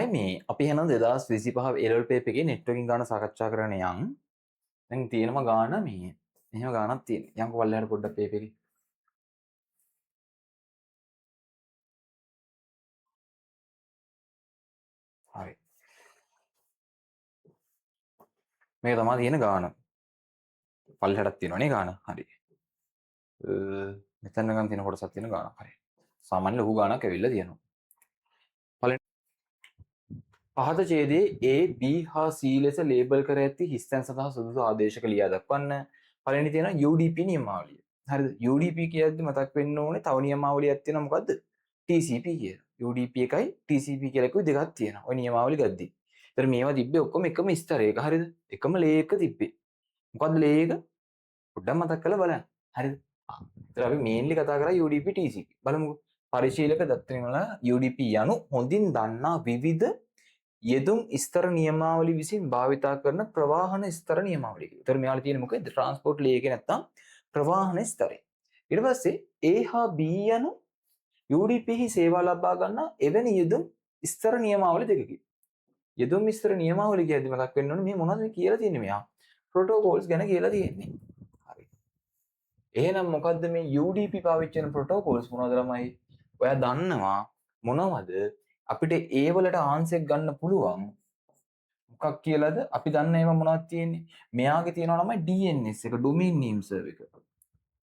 හොඳයි මේ අපි එහෙනම් 2025 A level paper එකේ networking ගාන සාකච්ඡා කරන්න යන්. දැන් තියෙනවා ගාන මේ එහෙම ගානක් තියෙනවා. යන්කෝ පල්ලෙහාට පොඩ්ඩක් paper එකේ. හරි. මේක තමයි තියෙන ගාන. පල්ලෙහාටක් තියෙනවනේ ගාන. හරි. මෙතන ගන්න තියෙන කොටසක් තියෙන ගානක්. හරි. සාමාන්‍ය ලොකු ගානක් ඇවිල්ලා තියෙනවා. පහත ඡේදයේ A, B හා C ලෙස ලේබල් කර ඇති හිස්තැන් සඳහා සුදුසු ආදේශක ලියා දක්වන්න. පළවෙනි තියෙනවා UDP නියමාවලිය. හරිද? UDP කියද්දි මතක් වෙන්න ඕනේ තව නියමාවලියක් තියෙනවා මොකද්ද? TCP කියලා. UDP එකයි TCP කියලා එකයි දෙකක් තියෙනවා. ওই නියමාවලි ගද්දි. ඒතර මේවා තිබ්බේ ඔක්කොම එකම ස්තරයක. හරිද? එකම ලේයක තිබ්බේ. මොකද්ද ලේයක? පොඩ්ඩක් මතක් කරලා බලන්න. හරිද? ඒතර අපි මේන්ලි කතා කරා UDP TCP. බලමුකෝ. පරිශීලක දත්තරින් වල UDP යනු හොඳින් දන්නා විවිධ යෙදුම් ස්තර නියමාවලි විසින් භාවිතා කරන ප්‍රවාහන ස්තර නියමාවලි. ඒතර මෙයාලා තියෙන මොකද? ට්‍රාන්ස්පෝර්ට් ලේ එකේ නැත්තම් ප්‍රවාහන ස්තරය. ඊට පස්සේ A හා B යන UDP හි සේවා ලබා ගන්න එවැනි යෙදුම් ස්තර නියමාවලි දෙකකි. යෙදුම් ස්තර නියමාවලි කියද්දි මතක් වෙන්න ඕනේ මේ මොනවද කියලා තියෙන්නේ මෙයා. ප්‍රොටෝකෝල්ස් ගැන කියලා තියෙන්නේ. හරි. එහෙනම් මොකද්ද මේ UDP පාවිච්චි කරන ප්‍රොටෝකෝල්ස් මොනවද ළමයි? ඔයා දන්නවා මොනවද? අපිට ඒ වලට ආන්සර් ගන්න පුළුවන් මොකක් කියලාද? අපි දන්න ඒවා මොනවද තියෙන්නේ? මෙයාගේ තියෙනවා ළමයි DNS එක domain name server එක.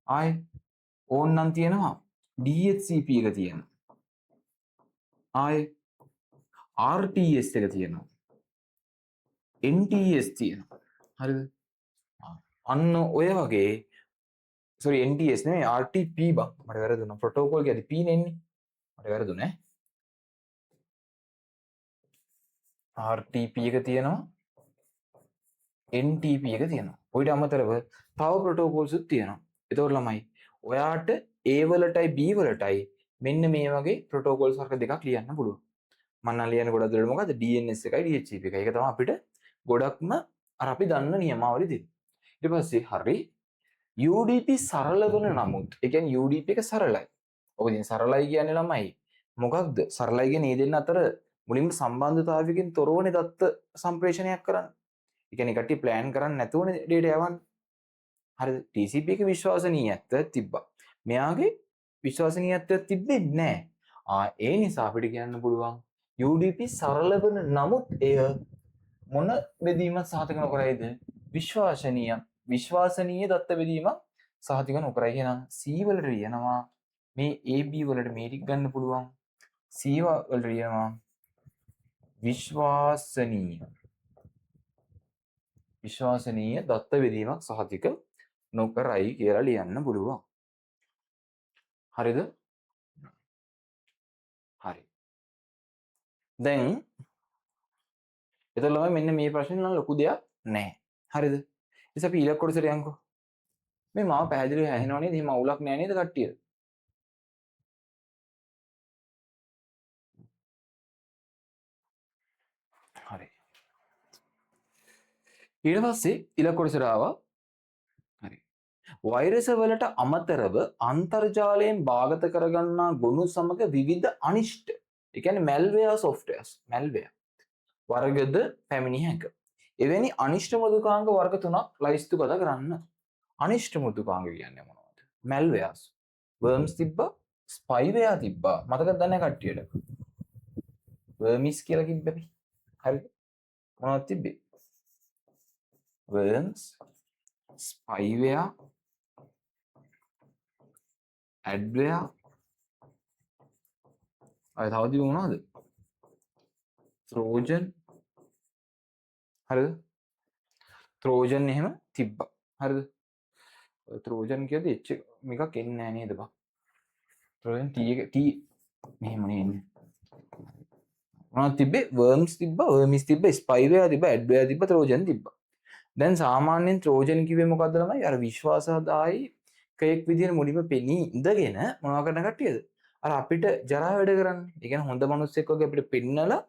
ආයි ඕන්නම් තියෙනවා DHCP එක තියෙනවා. ආයි RTS එක තියෙනවා. NTS තියෙනවා. හරිද? අන්න ඔය වගේ sorry NTS නෙමෙයි RTP බං. මට වැරදුනා. Protocol කියද්දි P නෙන්නේ. මට වැරදුනේ. RTP එක තියෙනවා. NTP එක තියෙනවා. ඔයිට අමතරව තව ප්‍රොටෝකෝල්ස් උත් තියෙනවා. ඒතකොට ළමයි ඔයාට A වලටයි B වලටයි මෙන්න මේ වගේ ප්‍රොටෝකෝල්ස් වර්ග දෙකක් ලියන්න පුළුවන්. මම නම් ලියන්නේ ගොඩක් දුරට මොකද්ද DNS එකයි DHCP එකයි. ඒක තමයි අපිට ගොඩක්ම අර අපි දන්න නියමාවලි දෙක. ඊට පස්සේ හරි UDP සරල වන නමුත් ඒ කියන්නේ UDP එක සරලයි. ඔක ඉතින් සරලයි කියන්නේ ළමයි මොකක්ද? සරලයි කියන්නේ මේ දෙන්න අතර මුලින්ම සම්බන්ධතාවයකින් තොරවනේ දත්ත සම්ප්‍රේෂණයක් කරන්න. ඒ කියන්නේ කට්ටිය ප්ලෑන් කරන්නේ නැතුවනේ ඩේටා යවන්නේ. හරිද? TCP එක විශ්වසනීයත්වයක් තිබ්බා. මෙයාගේ විශ්වසනීයත්වයක් තිබෙන්නේ නැහැ. ඒ නිසා අපිට කියන්න පුළුවන් UDP සරල වන නමුත් එය මොන බෙදීමක් සහතික නොකරයිද? විශ්වාසනීය දත්ත බෙදීමක් සහතික නොකරයි. එහෙනම් C වලට ලියනවා මේ AB වලට මේ ටික ගන්න පුළුවන්. C වලට ලියනවා විශ්වාසනීය දත්ත බෙදීමක් සහතික නොකරයි කියලා ලියන්න පුළුවන්. හරිද? හරි. දැන් එතකොට මෙන්න මේ ප්‍රශ්නේ නම් ලොකු දෙයක් නැහැ. හරිද? ඉතින් අපි ඊළඟ කොටසට යන්කෝ. මේ මාව පැහැදිලිව ඇහෙනව නේද? එහෙම අවුලක් නැහැ නේද කට්ටියට? හරි. ඊට පස්සේ ඊළඟ කොටසට ආවා. හරි. වෛරස වලට අමතරව අන්තර්ජාලයෙන් භාගත කරගන්නා ගොනු සමග විවිධ අනිෂ්ට ඒ කියන්නේ malware softwares malware වර්ගද පැමිණිය හැක. එවැනි අනිෂ්ට මෘදුකාංග වර්ග තුනක් ලයිස්තුගත කරන්න. අනිෂ්ට මෘදුකාංග කියන්නේ මොනවද? malwares. worms තිබ්බා, spyware තිබ්බා. මතකද දන්නේ කට්ටියට? worms කියලා කිව්වේ අපි. හරිද? මොනවද තිබ්බේ? worms, spyware, adware අය තව තිබුණ මොනවද? trojan හරිද? trojan එහෙම තිබ්බා. හරිද? trojan කියද්දි එච් එකක් එන්නේ නැහැ නේද බං? trojan t එක t මෙහෙමනේ එන්නේ. මොනවද තිබ්බේ? worms තිබ්බා, worms තිබ්බා, spyware තිබ්බා, adware තිබ්බා, trojan තිබ්බා. දැන් සාමාන්‍යයෙන් trojan කිව්වේ මොකද්ද ළමයි? අර විශ්වාසදායි කයෙක් විදිහට මුලින්ම පෙනී ඉඳගෙන මොනවා කරන කට්ටියද? අර අපිට ජරා වැඩ කරන්නේ. ඒ කියන්නේ හොඳ මිනිස්සෙක් වගේ අපිට පෙන්නලා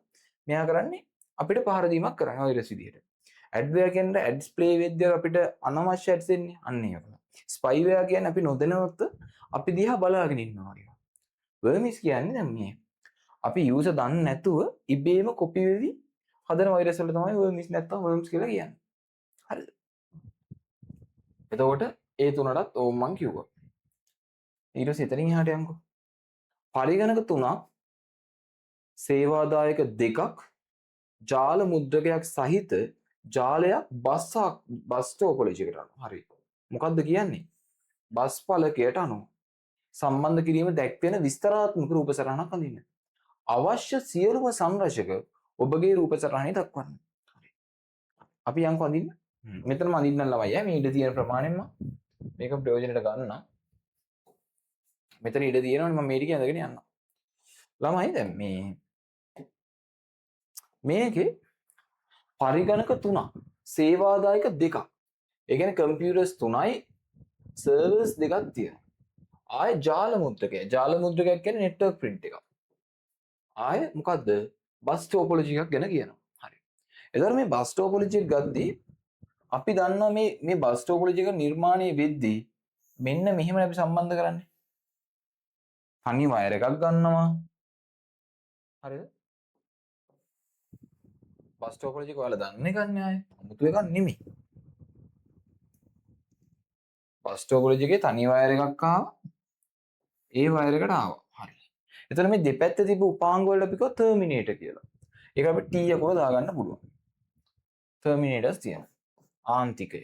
මෙයා කරන්නේ අපිට පහර දීමක් කරන්නේ වෛරස් විදිහට. ඇඩ්වෙයා කියන්නේ ඇඩ්ස් ප්ලේ වෙද්දී අපිට අනවශ්‍ය ඇඩ්ස් එන්නේ. අන්න ඒක. ස්පයිවෙයා කියන්නේ අපි නොදැනවත් අපි දිහා බලාගෙන ඉන්නවා වගේ. වර්මිස් කියන්නේ දැන් මේ අපි යූසර් දන්නේ නැතුව ඉබේම කොපි වෙවි හදන වෛරස් වල තමයි worms නැත්තම් worms කියලා කියන්නේ. හරිද? එතකොට ඒ තුනටත් ඕම් මං කිව්වා. ඊට පස්සේ එතනින් එහාට යමුකෝ. පරිගණක 3ක් සේවාදායක 2ක් ජාල මුද්‍රකයක් සහිත ජාලයක් බස් ටෝපොලොජි එකට අනුව. හරි. මොකද්ද කියන්නේ? බස් ඵලකයට අනුව සම්බන්ධ කිරීම දැක්වෙන විස්තරාත්මක රූප සටහනක් අඳින්න. අවශ්‍ය සියලුම සංරචක ඔබගේ රූප සටහනේ දක්වන්න. හරි. අපි යන්කෝ අඳින්න. මෙතනම අඳින්න ළමයි මේ ඉඩ තියෙන ප්‍රමාණයෙන්ම මේක ප්‍රයෝජනෙට ගන්න. මෙතන ඉඩ තියෙනවනේ මම මේ ටික ඇඳගෙන යන්න. ළමයි දැන් මේකේ පරිගණක 3ක් සේවාදායක 2ක්. ඒ කියන්නේ කම්පියුටර්ස් 3යි සර්වර්ස් 2ක් තියෙනවා. ආය ජාල මුද්‍රකය. ජාල මුද්‍රකයක් කියන්නේ නෙට්වර්ක් print එකක්. ආය මොකද්ද? බස් ටෝපොලොජි එකක් ගැන කියනවා. හරි. එතකොට මේ බස් ටෝපොලොජි එක ගද්දී අපි දන්නවා මේ බස් ටෝපොලොජි එක නිර්මාණය වෙද්දී මෙන්න මෙහෙම අපි සම්බන්ධ කරන්නේ. තනි වයර් එකක් ගන්නවා. හරිද? බස් ටෝපොලොජි එක ඔයාලා දන්නේ ගන්න ආයේ. අමුතු එකක් නෙමෙයි. බස් ටෝපොලොජි එකේ තනි වයර් එකක් ආවා. ඒ වයර් එකට ආවා. හරි. එතන මේ දෙපැත්තේ තිබු උපාංග වලට අපි කියව ටර්මිනේටර් කියලා. ඒක අපිට T එකව දාගන්න පුළුවන්. ටර්මිනේටර්ස් තියෙනවා. ආන්තිකය.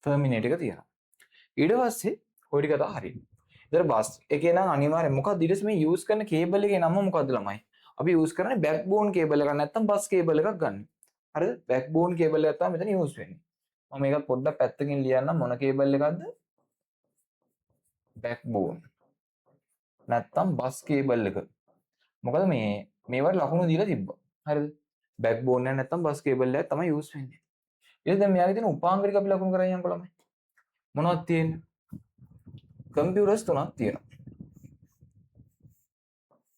ටර්මිනේටර් එක තියෙනවා. ඊට පස්සේ ඔය ටික තමයි හරියි. ඒතර බස් එකේ නම් අනිවාර්යෙන් මොකක්ද ඊට පස්සේ මේ යූස් කරන කේබල් එකේ නම මොකද්ද ළමයි? අපි යූස් කරන්නේ බෑක්බෝන් කේබල් එකක් නැත්නම් බස් කේබල් එකක් ගන්න. හරිද? බෑක්බෝන් කේබල් එකක් තමයි මෙතන යූස් වෙන්නේ. මම මේක පොඩ්ඩක් පැත්තකින් ලියන්නම් මොන කේබල් එකක්ද? බෑක්බෝන්. නැත්නම් බස් කේබල් එක. මොකද මේවට ලකුණු දීලා තිබ්බා. හරිද? බෑක්බෝන් එක නැත්නම් බස් කේබල් එකක් තමයි යූස් වෙන්නේ. ඊට දැන් මෙයාගේ තියෙන උපාංග ටික අපි ලකුණු කරගෙන යන්නකො ළමයි. මොනවද තියෙන්නේ? කම්පියුටර්ස් 3ක් තියෙනවා.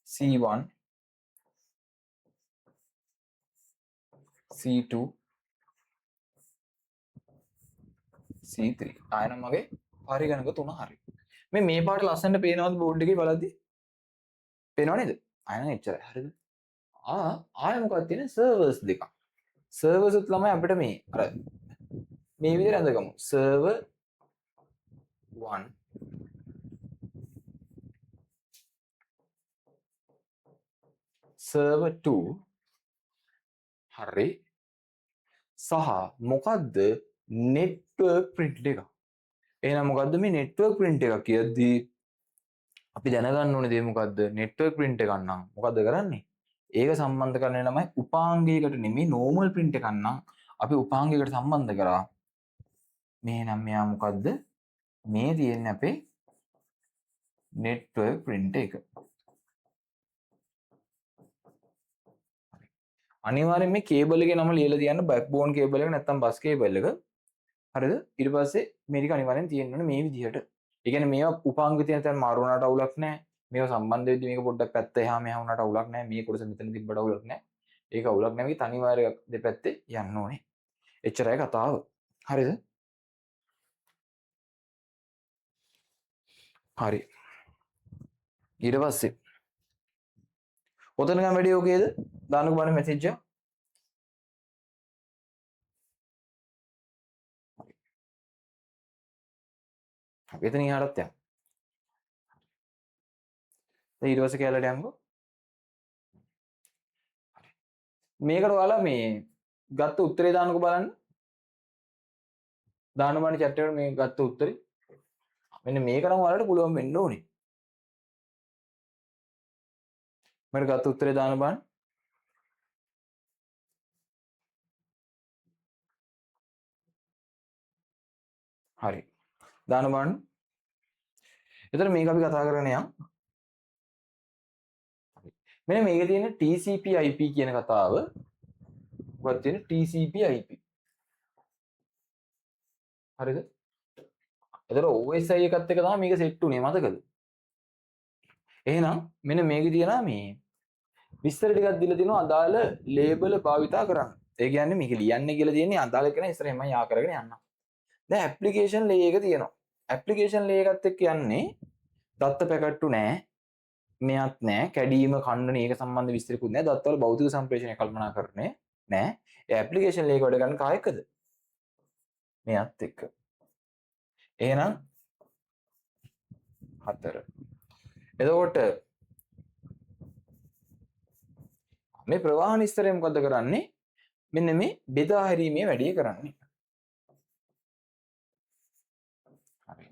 C1 C2 C3 ආයෙනම් මගේ පරිගණක 3 හරි. මේ පාට ලස්සනට පේනවද බෝඩ් එකේ බලද්දි? පේනව නේද? ආයෙනම් එච්චරයි. හරිද? ආයෙ මොකක්ද තියෙන්නේ? සර්වර්ස් දෙකක්. සර්වර්ස් උත් ළමයි අපිට මේ විදිහට අඳගමු. server 1 server 2 හරි සහ මොකද්ද network print එක. එහෙනම් මොකද්ද මේ network print එක කියද්දී අපි දැනගන්න ඕනේ දේ මොකද්ද? network print එකක් නම් මොකද්ද කරන්නේ? ඒක සම්බන්ධ කරන්නේ ළමයි උපාංගයකට නෙමෙයි normal print එකක් නම් අපි උපාංගයකට සම්බන්ධ කරා. මේ නම් මෙයා මොකද්ද? මේ තියෙන්නේ අපේ network print එක. අනිවාර්යෙන් මේ කේබල් එකේ නම ලියලා තියන්න බෑක්බෝන් කේබල් එක නැත්නම් බස් කේබල් එක. හරිද? ඊට පස්සේ මේ ටික අනිවාර්යෙන් තියෙන්න ඕනේ මේ විදිහට. ඒ කියන්නේ මේවා උපාංග තියෙන තැන මාරු වුණාට අවුලක් නැහැ. මේවා සම්බන්ධ වෙද්දි මේක පොඩ්ඩක් පැත්ත එහා මෙහා වුණාට අවුලක් නැහැ. මේ කොටස මෙතන තිබ්බට අවුලක් නැහැ. ඒක අවුලක් නැහැ. මේක තනි වයර් එකක් දෙපැත්තේ යන්න ඕනේ. එච්චරයි කතාව. හරිද? හරි. ඊට පස්සේ ඔතන ගම වැඩි ඕකේද? දාන්නකෝ බලන්න මෙසේජ් එක. අපි එතන ඉහළට යමු. දැන් ඊට පස්සේ කැලලට යමුකෝ. මේකට ඔයාලා මේ ගත්ත උත්තරේ දාන්නකෝ බලන්න. දාන්න බලන්න chat එකට මේ ගත්ත උත්තරේ. මෙන්න මේක නම් ඔයාලට පුළුවන් වෙන්න ඕනේ. මට ගත්ත උත්තරේ දාන්න බලන්න. හරි. දාන්න බලන්න. එතන මේක අපි කතා කරගෙන යමු. මෙන්න මේකේ තියෙන TCP/IP කියන කතාව. මොකක්ද තියෙන TCP/IP. හරිද? එතන OSI එකත් එක තමයි මේක සෙට් උනේ මතකද? එහෙනම් මෙන්න මේකේ තියෙනවා මේ විස්තර ටිකක් දීලා තිනවා අදාළ ලේබල් භාවිතා කරන්න. ඒ කියන්නේ මේක ලියන්නේ කියලා තියෙන්නේ අදාළ කෙනා ඉස්සරහින්ම යා කරගෙන යන්න. දැන් ඇප්ලිකේෂන් ලේ එක තියෙනවා. ඇප්ලිකේෂන් ලේයර් එකත් එක්ක යන්නේ දත්ත පැකට්ටු නෑ. මෙයත් නෑ. කැඩීම ඛණ්ඩන ඒක සම්බන්ධ විස්තරකුත් නෑ. දත්තවල භෞතික සම්ප්‍රේෂණය කල්පනා කරන්නේ නෑ. ඒ ඇප්ලිකේෂන් ලේයර් වැඩ ගන්න කායකද? මෙයත් එක්ක. එහෙනම් 4. එතකොට මේ ප්‍රවාහන ස්තරය මොකද කරන්නේ? මෙන්න මේ බෙදා හැරීමේ වැඩේ කරන්නේ. හරි.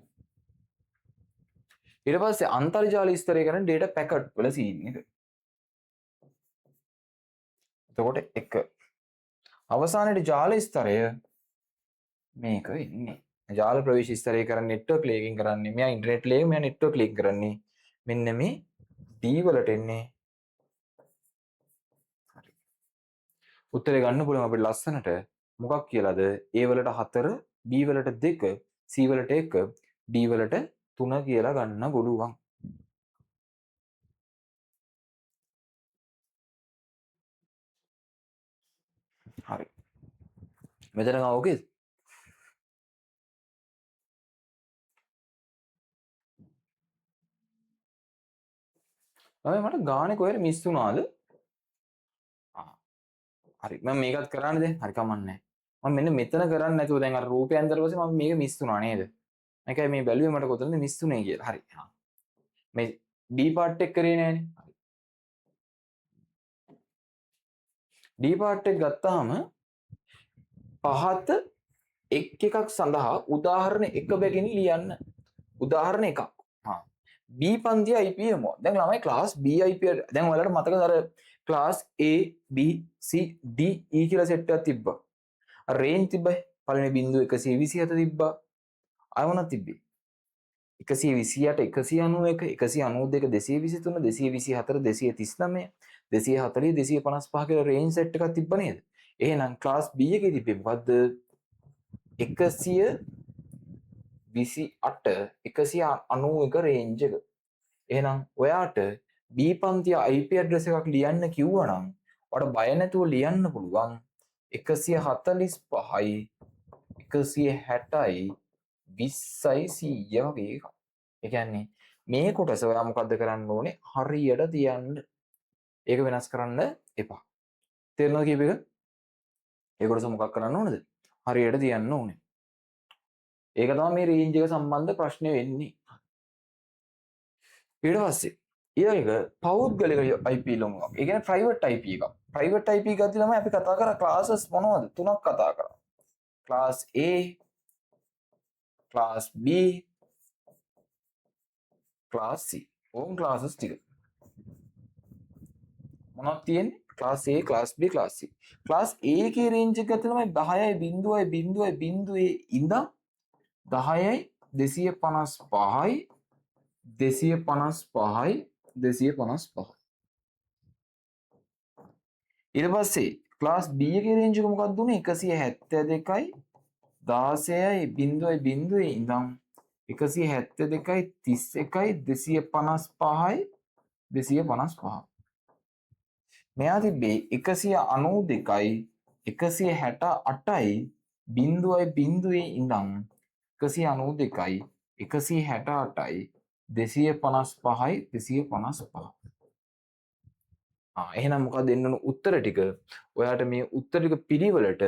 ඊට පස්සේ අන්තර්ජාල ස්තරය කරන data packet වල සීන් එක. එතකොට 1. අවසානයේ ජාල ස්තරය මේක වෙන්නේ. ජාල ප්‍රවේශ ස්තරය කරන්නේ network layering කරන්නේ. මෙයා internet layering මෙයා network layering කරන්නේ. මෙන්න මේ D වලට එන්නේ. හරි. උත්තරේ ගන්න පුළුවන් අපිට ලස්සනට. මොකක් කියලාද? A වලට 4, B වලට 2, C වලට 1, D වලට 3 කියලා ගන්න පුළුවන්. හරි. මෙතන ඕකේද? මට ගානේ කොහෙද මිස් වුණාද? හරි මම මේකත් කරන්නේ දැන් හරි කමන්නේ. මම මෙන්න මෙතන කරන්නේ නැතුව දැන් අර රූපය ඇන්දලා පස්සේ මම මේක මිස් වුණා නේද? මේකයි මේ බැලුවේ මට කොතනද මිස් වුනේ කියලා. හරි. හා. මේ D part එක කරේ නෑනේ. D part එක ගත්තාම පහත එක් එකක් සඳහා උදාහරණ එක බැගින් ලියන්න. උදාහරණ එකක්. හා. B පන්තිය IP යමු. දැන් ළමයි ක්ලාස් B IP දැන් ඔයාලට මතකද අර class A B C D E කියලා සෙට් එකක් තිබ්බා. අර රේන්ජ් තිබ්බයි. පළවෙනි බිංදුව 127 තිබ්බා. ආය මොනවද තිබ්බේ? 128 191 192 223 224 239 240 255 කියලා රේන්ජ් සෙට් එකක් තිබ්බ නේද? එහෙනම් ක්ලාස් B එකේ තිබ්බේ මොකද්ද? 128 191 රේන්ජ් එක. එහෙනම් ඔයාට B පන්තිය IP ඇඩ්‍රස් එකක් ලියන්න කිව්වනම් ඔයාට බය නැතුව ලියන්න පුළුවන් 145යි 160යි 20යි 100 වගේ එකක්. ඒ කියන්නේ මේ කොටස ඔයා මොකද්ද කරන්න ඕනේ? හරියට තියන්න. ඒක වෙනස් කරන්න එපා. තේරෙනවද කියප එක? ඒ කොටස මොකක් කරන්න ඕනද? හරියට තියන්න ඕනේ. ඒක තමයි මේ රේන්ජ් එක සම්බන්ධ ප්‍රශ්නේ වෙන්නේ. ඊට පස්සේ ඊළඟ පෞද්ගලික IP ලොමු. ඒ කියන්නේ ප්‍රයිවට් IP එක. ප්‍රයිවට් IP ගත්තී ළමයි අපි කතා කරා ක්ලාසස් මොනවද? 3ක් කතා කරා. Class A, class B, class C. ඕම් ක්ලාසස් ටික. මොනවද තියෙන්නේ? Class A, class B, class C. Class A එකේ රේන්ජ් එක ගත්තී ළමයි 10යි 0.0.0 ඉඳන් 10යි 255යි 255යි 255. ඊට පස්සේ ක්ලාස් B එකේ රේන්ජ් එක මොකක්ද දුන්නේ? 172යි 16යි 0.0 ඉඳන් 172යි 31යි 255යි 255. මෙයා තිබ්බේ 192යි 168යි 0.0 ඉඳන් 192යි 168යි 255යි 255. එහෙනම් මොකක්ද දෙන්න ඕන උත්තර ටික? ඔයාට මේ උත්තර ටික පිළිවෙලට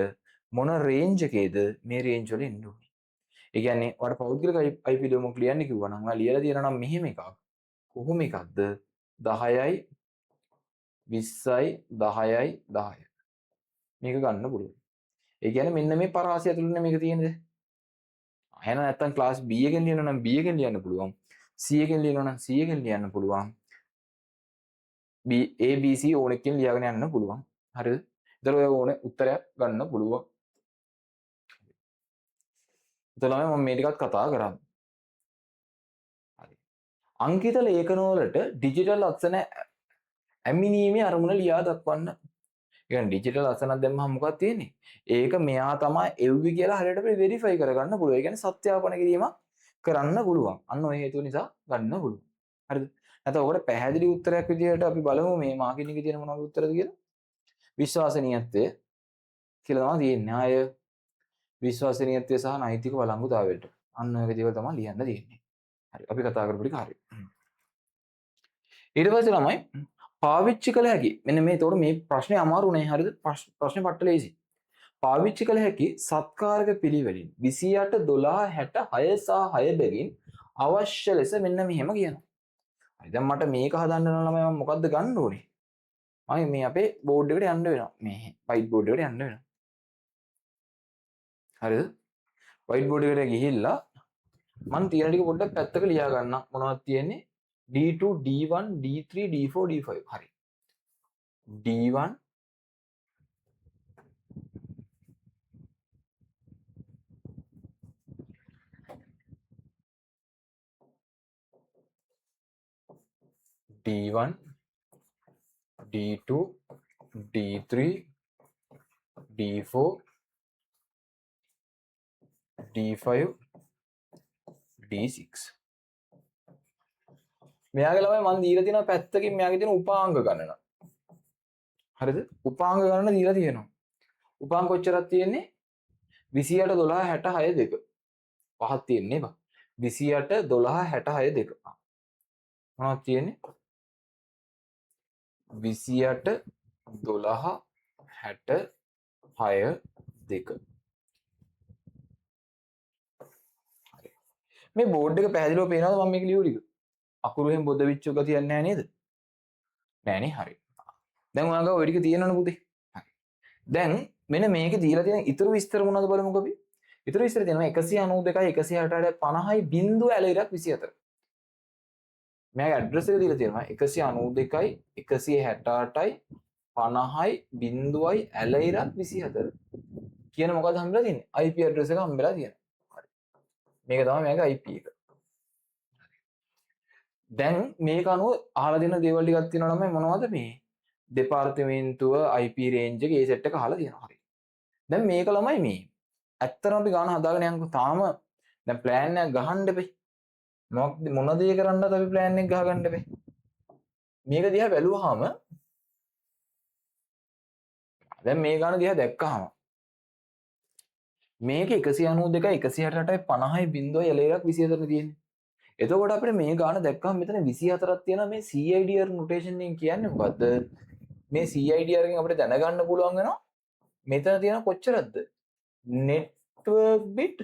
මොන රේන්ජ් එකේද මේ රේන්ජ් වල එන්න ඕනේ. ඒ කියන්නේ ඔයාට පෞද්ගලික IP ලියුමක් ලියන්න කිව්වනම් ඔයා ලියලා තියෙනවා නම් මෙහෙම එකක්. කොහොම එකක්ද? 10යි 20යි 10යි 10. මේක ගන්න පුළුවන්. ඒ කියන්නේ මෙන්න මේ පරාසය ඇතුළේ මේක තියෙන්නේ. එහෙනම් නැත්තම් ක්ලාස් B එකෙන් ලියනවා නම් B එකෙන් ලියන්න පුළුවන්. C එකෙන් ලියනවා නම් C එකෙන් ලියන්න පුළුවන්. A B C ඕන එකකින් ලියාගෙන යන්න පුළුවන්. හරිද? ඒතර ඔය ඕනේ උත්තරයක් ගන්න පුළුවන්. එතකොට මම මේ ටිකත් කතා කරා. හරි. අංකිත ලේඛනවලට ඩිජිටල් අක්ෂර ඇමිනීමේ අරමුණ ලියා දක්වන්න. කියන්නේ ඩිජිටල් අක්ෂරයක් දැම්මම මොකක්ද තියෙන්නේ? ඒක මෙයා තමයි එව්වි කියලා හරියට අපි වෙරිෆයි කරගන්න පුළුවන්. ඒ කියන්නේ සත්‍යාපන කිරීමක් කරන්න පුළුවන්. අන්න ඔය හේතුව නිසා ගන්න පුළුවන්. හරිද? නැත්නම් ඔකට පැහැදිලි උත්තරයක් විදිහට අපි බලමු මේ මාකින් එකේ තියෙන මොනවද උත්තරද කියලා. විශ්වාසනීයත්වය කියලා තමයි තියෙන්නේ. ආය විශ්වාසනීයත්වය සහ නෛතික වළංගුතාවයට. අන්න ඔය දේවල් තමයි ලියන්න තියෙන්නේ. හරි. අපි කතා කරපු ටික හරි. ඊට පස්සේ ළමයි පාවිච්චි කළ හැකි. මෙන්න මේ ඒතකොට මේ ප්‍රශ්නේ අමාරු නේ. හරිද? ප්‍රශ්නේ පට්ට ලේසි. පාවිච්චි කළ හැකි සත්කාරක පිළිවෙලින් 28 12 66 සහ 6 බැගින් අවශ්‍ය ලෙස මෙන්න මෙහෙම කියනවා. හරි. දැන් මට මේක හදන්න නම් ළමයි මම මොකද්ද ගන්න ඕනේ? මම මේ අපේ බෝඩ් එකට යන්න වෙනවා. මේ වයිට් බෝඩ් එකට යන්න වෙනවා. හරිද? වයිට් බෝඩ් එකට ගිහිල්ලා මම තියෙන ටික පොඩ්ඩක් පැත්තක ලියා ගන්න. මොනවද තියෙන්නේ? D2 D1 D3 D4 D5. හරි. D1 D1 D2 D3 D4 D5 D6. මෙයාගේ ළමයි මම දීලා තියෙනවා පැත්තකින් මෙයාගේ තියෙන උපාංග ගණන. හරිද? උපාංග ගණන දීලා තියෙනවා. උපාංග කොච්චරක් තියෙන්නේ? 28 12 66 2. පහක් තියෙන්නේ බා. 28 12 66 2. මොනවද තියෙන්නේ? 28 12 66 2. හරි. මේ බෝඩ් එක පැහැදිලිව පේනවද මම මේක ලියු ටික? අකුරු එහෙම බොද විච්ච ගතියක් නැහැ නේද? නෑනේ. හරි. දැන් ඔයාලගේ ඔය ටික තියෙනවනේ පුතේ. හරි. දැන් මෙන්න මේකේ දීලා තියෙන ඉතුරු විස්තර මොනවද බලමුකෝ අපි. ඉතුරු විස්තර තියෙනවා 192යි 168යි 50යි බිංදු ඇලයිරක් 24. මෙයාගේ ඇඩ්‍රස් එක දීලා තියෙනවා 192යි 168යි 50යි බිංදුවයි ඇලයිරක් 24. කියන මොකද හම්බෙලා තියෙන්නේ? IP ඇඩ්‍රස් එක හම්බෙලා තියෙනවා. හරි. මේක තමයි මෙයාගේ IP එක. දැන් මේක අනුව අහලා දෙන දේවල් ටිකක් තියෙනවා නම් මොනවද මේ? දෙපාර්තමේන්තුව IP රේන්ජ් එක ඒ සෙට් එක අහලා තියෙනවා. හරි. දැන් මේක ළමයි මේ. ඇත්තටම අපි ගාන හදාගෙන යනකොට තාම දැන් ප්ලෑන් එකක් ගහන්න එපේ. මොන දේ කරන්නද අපි ප්ලෑන් එක ගහගන්න එපේ. මේක දිහා බැලුවාම දැන් මේ ගාන දිහා දැක්කහම මේක 192යි 168යි 50යි බිංදුවයි එලෙරක් 24 තියෙන්නේ. එතකොට අපිට මේ ගාන දැක්කම මෙතන 24ක් තියෙනවා. මේ CIDR නොටේෂන් එකෙන් කියන්නේ මොකද්ද? මේ CIDR එකෙන් අපිට දැනගන්න පුළුවන් වෙනවා මෙතන තියෙන කොච්චරද? network bit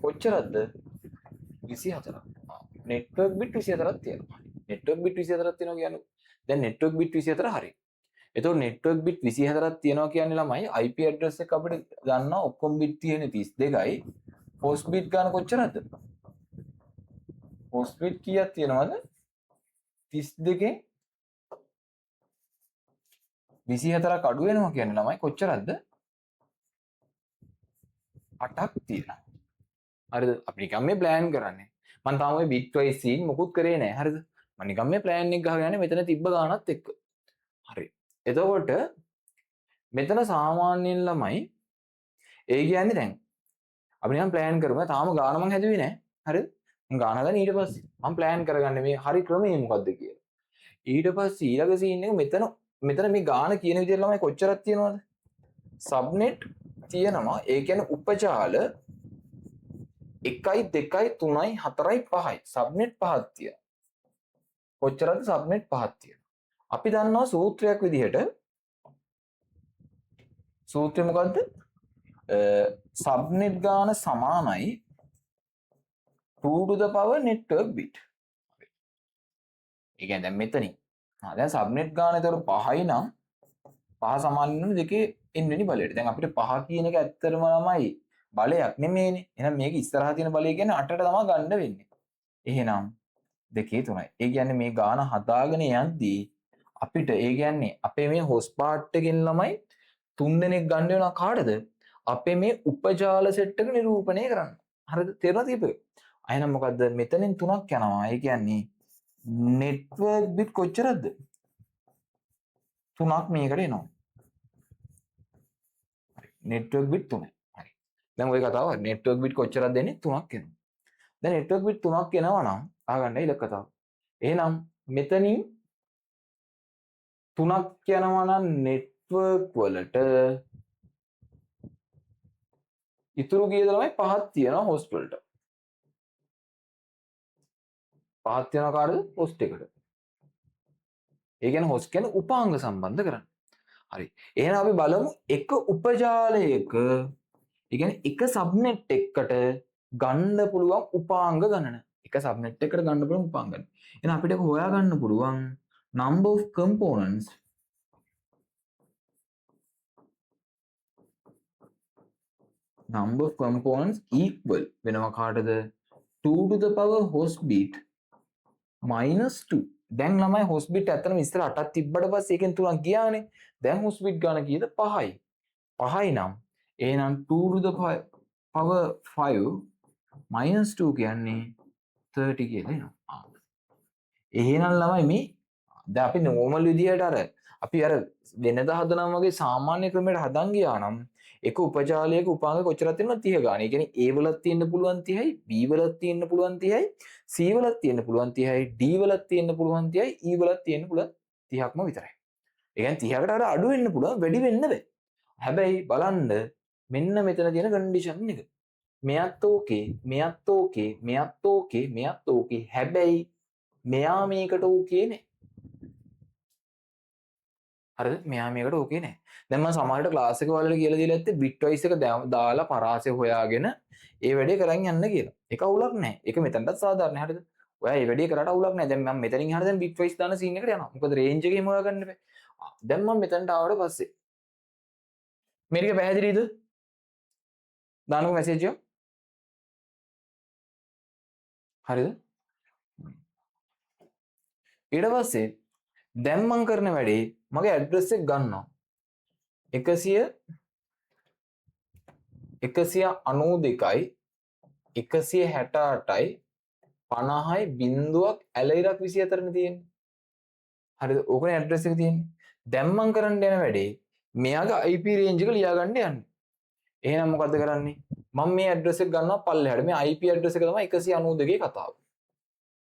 කොච්චරද? 24ක්. network bit 24ක් තියෙනවා. network bit 24ක් තියෙනවා කියන්නේ දැන් network bit 24 හරි. එතකොට network bit 24ක් තියෙනවා කියන්නේ ළමයි IP address එක අපිට ගන්නවා ඔක්කොම bit තියෙන්නේ 32යි. host bit ගන්න කොච්චරද? host bit කීයක් තියෙනවද? 32න් 24ක් අඩු වෙනවා කියන්නේ ළමයි කොච්චරද? 8ක් තියෙනවා. හරිද? අපි නිකන් මේ ප්ලෑන් කරන්නේ. මම තාම ওই bit wise scene මොකුත් කරේ නැහැ. හරිද? මම නිකන් මේ ප්ලෑන් එක ගහගෙන යන්නේ මෙතන තිබ්බ ගානත් එක්ක. හරි. එතකොට මෙතන සාමාන්‍යයෙන් ළමයි ඒ කියන්නේ දැන් අපි නිකන් ප්ලෑන් කරමු. තාම ගාන මං හැදුවේ නැහැ. හරිද? මං ගාන හදන ඊට පස්සේ මම ප්ලෑන් කරගන්නේ මේ හරි ක්‍රමය මොකද්ද කියලා. ඊට පස්සේ ඊළඟ සීන් එක මෙතන මේ ගාන කියන විදිහට ළමයි කොච්චරක් තියෙනවද? සබ්නෙට් තියෙනවා. ඒ කියන්නේ උපජාල 1යි 2යි 3යි 4යි 5යි සබ්නෙට් 5ක් තියෙනවා. කොච්චරද සබ්නෙට් 5ක් තියෙනවා. අපි දන්නවා සූත්‍රයක් විදිහට සූත්‍රය මොකද්ද? සබ්නෙට් ගාන සමානයි 2 to the power network bit. ඒ කියන්නේ දැන් මෙතනින් දැන් සබ්නෙට් ගාන ඒතර 5යි නම් 5 සමාන වෙන දෙකේ n වෙනි බලයට. දැන් අපිට 5 කියන එක ඇත්තටම ළමයි බලයක් නෙමෙයිනේ. එහෙනම් මේක ඉස්සරහා තියෙන බලය කියන්නේ 8ට තමයි ගන්න වෙන්නේ. එහෙනම් 2 3යි. ඒ කියන්නේ මේ ගාන හදාගෙන යද්දී අපිට ඒ කියන්නේ අපේ මේ හොස් පාර්ට් එකෙන් ළමයි 3 දෙනෙක් ගන්න වෙනවා කාටද? අපේ මේ උපජාල සෙට් එක නිරූපණය කරන්න. හරිද? තේරුණාද කීපේ? එහෙනම් මොකද්ද? මෙතනින් 3ක් යනවා. ඒ කියන්නේ network bit කොච්චරද? 3ක් මේකට එනවා. හරි. network bit 3යි. හරි. දැන් ওই කතාව network bit කොච්චරද දෙන්නේ? 3ක් එනවා. දැන් network bit 3ක් එනවා නම් අහගන්න ඊළඟ කතාව. එහෙනම් මෙතනින් 3ක් යනවා නම් network වලට ඉතුරු කීයද ළමයි? 5ක් තියෙනවා හොස්ට් වලට. 5ක් තියෙනවා කාටද? හොස්ට් එකට. ඒ කියන්නේ හොස්ට් කියන්නේ උපාංග සම්බන්ධ කරන්නේ. හරි. එහෙනම් අපි බලමු එක උපජාලයක ඒ කියන්නේ එක සබ්නෙට් එකකට ගන්න පුළුවන් උපාංග ගණන. එක සබ්නෙට් එකකට ගන්න පුළුවන් උපාංග ගණන. එහෙනම් අපිට ඒක හොයාගන්න පුළුවන් number of components equal වෙනවා කාටද 2 to the power host bit minus 2. දැන් ළමයි host bit ඇත්තටම ඉස්සර 8ක් තිබ්බට පස්සේ ඒකෙන් 3ක් ගියානේ. දැන් host bit ගන්න කීයද? 5යි. 5යි නම් එහෙනම් 2 to the power 5 minus 2 කියන්නේ 30 කියලා එනවා. එහෙනම් ළමයි මේ දැන් අපි normal විදියට අපි වෙනදා හදනවා වගේ සාමාන්‍ය ක්‍රමයට හදන් ගියා නම් එක උපජාලයක උපාංග කොච්චරක් තියෙනවද 30 ගානේ. ඒ කියන්නේ A වලත් තියෙන්න පුළුවන් 30යි, B වලත් තියෙන්න පුළුවන් 30යි, C වලත් තියෙන්න පුළුවන් 30යි, D වලත් තියෙන්න පුළුවන් 30යි, E වලත් තියෙන්න පුළුවන් 30ක්ම විතරයි. ඒ කියන්නේ 30කට වඩා අඩු වෙන්න පුළුවන්, වැඩි වෙන්න බෑ. හැබැයි බලන්න මෙන්න මෙතන තියෙන කන්ඩිෂන් එක. මෙයත් ඕකේ, මෙයත් ඕකේ, මෙයත් ඕකේ, මෙයත් ඕකේ. හැබැයි මෙයා මේකට ඕකේ නෑ. හරිද? මෙයා මේකට ඕකේ නෑ. දැන් මම සමහරවිට ක්ලාස් එක වලට කියලා දීලා ඇත්තේ බිට් වයිස් එක දාලා පරාසය හොයාගෙන ඒ වැඩේ කරන් යන්න කියලා. ඒක අවුලක් නෑ. ඒක මෙතනටත් සාධාරණයි. හරිද? ඔයා මේ වැඩේ කරාට අවුලක් නෑ. දැන් මම මෙතනින් හරිය දැන් බිට් වයිස් දාන සීන් එකට යනවා. මොකද රේන්ජ් එකේම හොයාගන්න බෑ. දැන් මම මෙතනට ආවට පස්සේ මේක පැහැදිලිද? දානකො මැසේජ් එක. හරිද? ඊට පස්සේ දැන් මම කරන වැඩේ මගේ ඇඩ්‍රස් එක ගන්නවා 100 192යි 168යි 50යි බිංදුවක් ඇලයිරක් 24 නේ තියෙන්නේ. හරිද? ඕකනේ ඇඩ්‍රස් එක තියෙන්නේ. දැන් මම කරන්න යන වැඩේ මෙයාගේ IP රේන්ජ් එක ලියා ගන්න යන්නේ. එහෙනම් මොකද්ද කරන්නේ? මම මේ ඇඩ්‍රස් එක ගන්නවා පල්ලෙහාට. මේ IP ඇඩ්‍රස් එක තමයි 192 කතාව.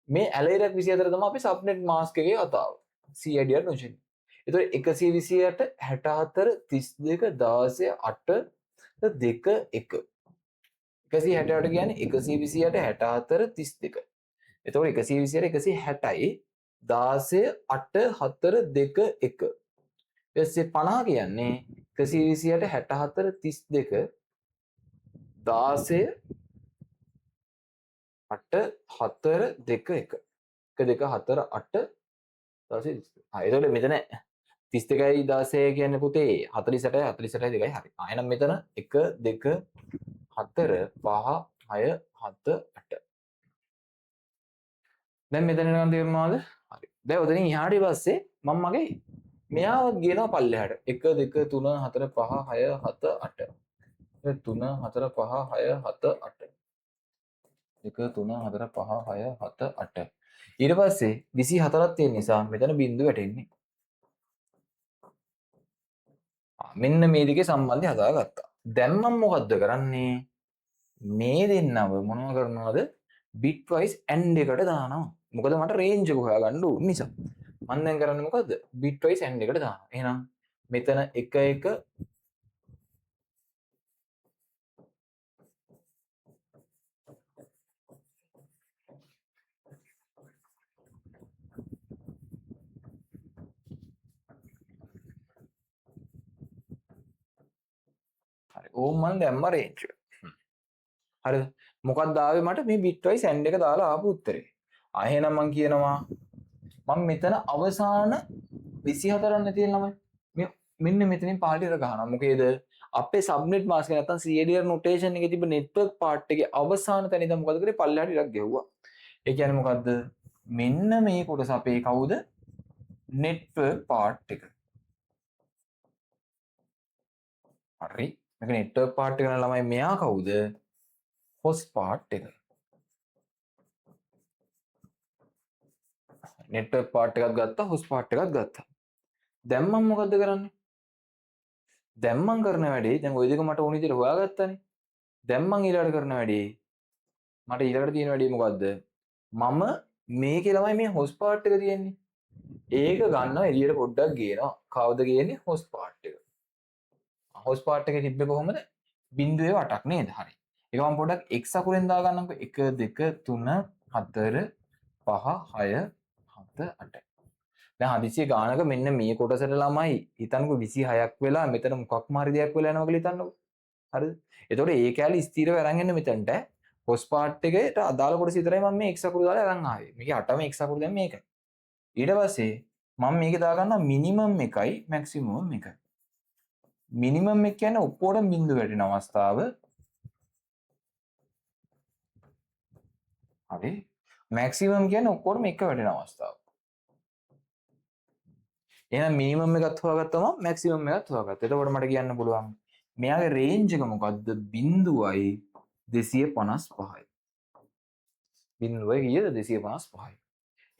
මේ ඇලයිරක් 24 තමයි අපි සබ්නෙට් මාස්ක් එකේ කතාව. CID නොෂන්. එතකොට 128 64 32 16 8 2 1. 168 කියන්නේ 128 64 32. එතකොට 128 160යි 16 8 4 2 1. ඊටසේ 50 කියන්නේ 128 64 32 16 8 4 2 1. 1 2 4 8 16 එතකොට මෙතන 32යි 16 කියන්නේ පුතේ 48යි 48යි 2යි හරි. එහෙනම් මෙතන 1 2 4 5 6 7 8. දැන් මෙතන නිකන් තේරුණාද? හරි. දැන් ඔතනින් එහාට පස්සේ මම මගේ මෙයාවත් ගේනවා පල්ලෙහාට. 1 2 3 4 5 6 7 8. 3 4 5 6 7 8. 1 3 4 5 6 7 8. ඊට පස්සේ 24ක් තියෙන නිසා මෙතන බිංදුව වැටෙන්නේ. මෙන්න මේ දෙකේ සම්බන්ධය හදාගත්තා. දැන් මම මොකද්ද කරන්නේ? මේ දෙන්නව මොනව කරනවද? bit wise and එකට දානවා. මොකද මට range එක හොයාගන්න ඕන නිසා. මම දැන් කරන්නේ මොකද්ද? bit wise and එකට දානවා. එහෙනම් මෙතන 1 1 හරි. ඕම් මම දැම්ම range එක. හරිද? මොකක්ද ආවේ මට මේ bit wise and එක දාලා ආපු උත්තරේ. එහෙනම් මම කියනවා මම මෙතන අවසාන 24 නේ තියෙන ළමයි. මෙන්න මෙතනින් පාටියට ගහනවා. මොකේද? අපේ සබ්නෙට් මාස්ක් එක නැත්තම් CADR නොටේෂන් එකේ තිබ්බ නෙට්වර්ක් පාර්ට් එකේ අවසාන තැන ඉඳන් මොකද කරේ? පල්ලෙහාට ඉරක් ගෙවුවා. ඒ කියන්නේ මොකද්ද? මෙන්න මේ කොටස අපේ කවුද? නෙට්වර්ක් පාර්ට් එක. හරි. මේක නෙට්වර්ක් පාර්ට් එක නම් ළමයි මෙයා කවුද? host පාර්ට් එක. නෙට්වර්ක් පාර්ට් එකක් ගත්තා, host පාර්ට් එකක් ගත්තා. දැන් මම මොකද්ද කරන්නේ? දැන් මම කරන වැඩේ දැන් ওই දෙක මට ඕන විදිහට හොයාගත්තානේ. දැන් මම ඊළඟට කරන වැඩේ මට ඊළඟට තියෙන වැඩේ මොකද්ද? මම මේකේ ළමයි මේ host part එක තියෙන්නේ. ඒක ගන්නවා එළියට පොඩ්ඩක් ගේනවා. කවුද ගේන්නේ? host part එක. host part එකේ තිබ්බේ කොහොමද? බිංදුවේ වටක් නේද? හරි. ඒක මම පොඩ්ඩක් x අකුරෙන් දාගන්නම්කෝ. 1 2 3 4 5 6 7 8. දැන් හදිසිය ගානක මෙන්න මේ කොටසට ළමයි හිතන්නකෝ 26ක් වෙලා මෙතන මොකක්ම හරි දෙයක් වෙලා යනවා කියලා හිතන්නකෝ. හරිද? එතකොට ඒ කැලේ ස්ථිරව අරන් එන්න මෙතනට කොස් පාර්ට් එකේට අදාළ කොටස විතරයි මම මේ x අකුරු දාලා අරන් ආවේ. මේකේ 8ම x අකුරු දැන් මේකයි. ඊට පස්සේ මම මේකේ දාගන්නවා මිනිමම් එකයි මැක්සිමම් එකයි. මිනිමම් එක කියන්නේ ඔක්කොටම බිංදුව වැටෙන අවස්ථාව. හරි. මැක්සිමම් කියන්නේ ඔක්කොටම එක වැටෙන අවස්ථාව. එහෙනම් මිනිමම් එකත් හොයාගත්තම මැක්සිමම් එකත් හොයාගත්තා. එතකොට මට කියන්න පුළුවන් මෙයාගේ රේන්ජ් එක මොකද්ද? 0යි 255යි. 0යි කීයද? 255යි.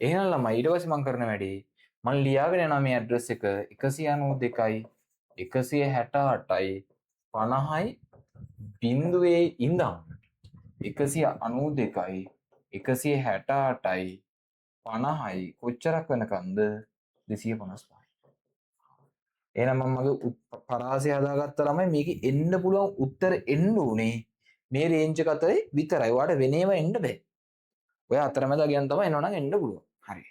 එහෙනම් ළමයි ඊට පස්සේ මම කරන වැඩේ මම ලියාගෙන යනවා මේ ඇඩ්‍රස් එක 192යි 168යි 50යි බිංදුවේ ඉඳන් 192යි 168යි 50යි කොච්චරක් වෙනකන්ද? 255යි. එහෙනම් මම මගේ පරාසය හදාගත්ත ළමයි මේකේ එන්න පුළුවන් උත්තර එන්න උනේ මේ රේන්ජ් එක අතරේ විතරයි. ඔයාලට වෙනේම එන්න බෑ. ඔය අතරමැද ගියන් තමයි එනවනම් එන්න පුළුවන්. හරි.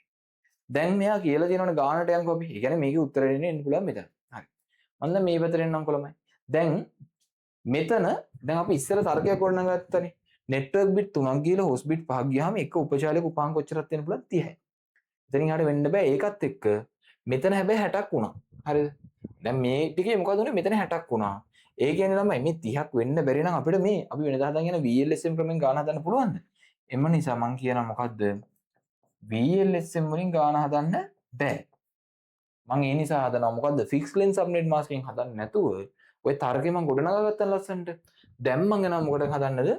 දැන් මෙයා කියලා තියෙනවනේ ගානට යන්කෝ අපි. ඒ කියන්නේ මේකේ උත්තර එන්න පුළුවන් මෙතන. හරි. මම දැන් මේ පැත්තට එන්නම්කෝ ළමයි. දැන් මෙතන දැන් අපි ඉස්සර තර්කයක් ගොඩනගත්තනේ. නෙට්වර්ක් බිට් 3ක් ගිහලා හොස් බිට් 5ක් ගියාම එක උපචාලයක උපාංක කොච්චරක් තියෙන පුළුවන් 30යි. එතනින් හරියට වෙන්න බෑ. ඒකත් එක්ක මෙතන හැබැයි 60ක් වුණා. හරිද? දැන් මේ ටිකේ මොකද උනේ? මෙතන 60ක් වුණා. ඒ කියන්නේ ළමයි මේ 30ක් වෙන්න බැරි නම් අපිට මේ අපි වෙනදා හදන් යන VLSM ක්‍රමෙන් ගාන හදන්න පුළුවන්ද? එම නිසා මම කියනවා මොකද්ද? VLSM වලින් ගාන හදන්න බෑ. මම ඒ නිසා හදනවා මොකද්ද? ෆික්ස් ලෙන්ස් සබ්නෙට් මාස්කින් හදන්න නැතුව ඔය තර්කේ මම ගොඩනගාගත්තා ලස්සනට. දැන් මම එනවා මොකටද හදන්නද?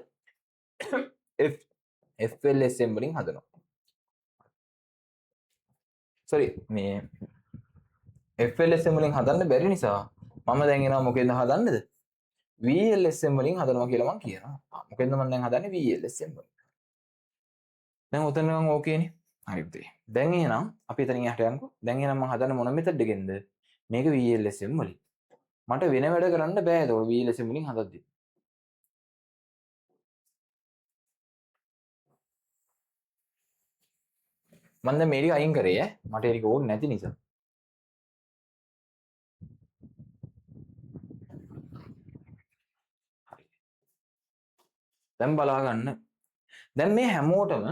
FLSM වලින් හදනවා. sorry මේ FLSM වලින් හදන්න බැරි නිසා මම දැන් එනවා මොකෙන්ද හදන්නද? VLSM වලින් හදනවා කියලා මම කියනවා. මොකෙන්ද මම දැන් හදන්නේ VLSM වලින්. දැන් උතන නම් ඕකේනේ. හරි පුතේ. දැන් එහෙනම් අපි එතනින් එහාට යමුකෝ. දැන් එහෙනම් මම හදන්නේ මොන මෙතඩ් එකෙන්ද? මේක VLSM වලින්. මට වෙන වැඩ කරන්න බෑ ඒක VLSM වලින් හදද්දි. මම දැන් මේ ටික අයින් කරේ ඈ. මට ඒක ඕනේ නැති නිසා. හරි. දැන් බලා ගන්න. දැන් මේ හැමෝටම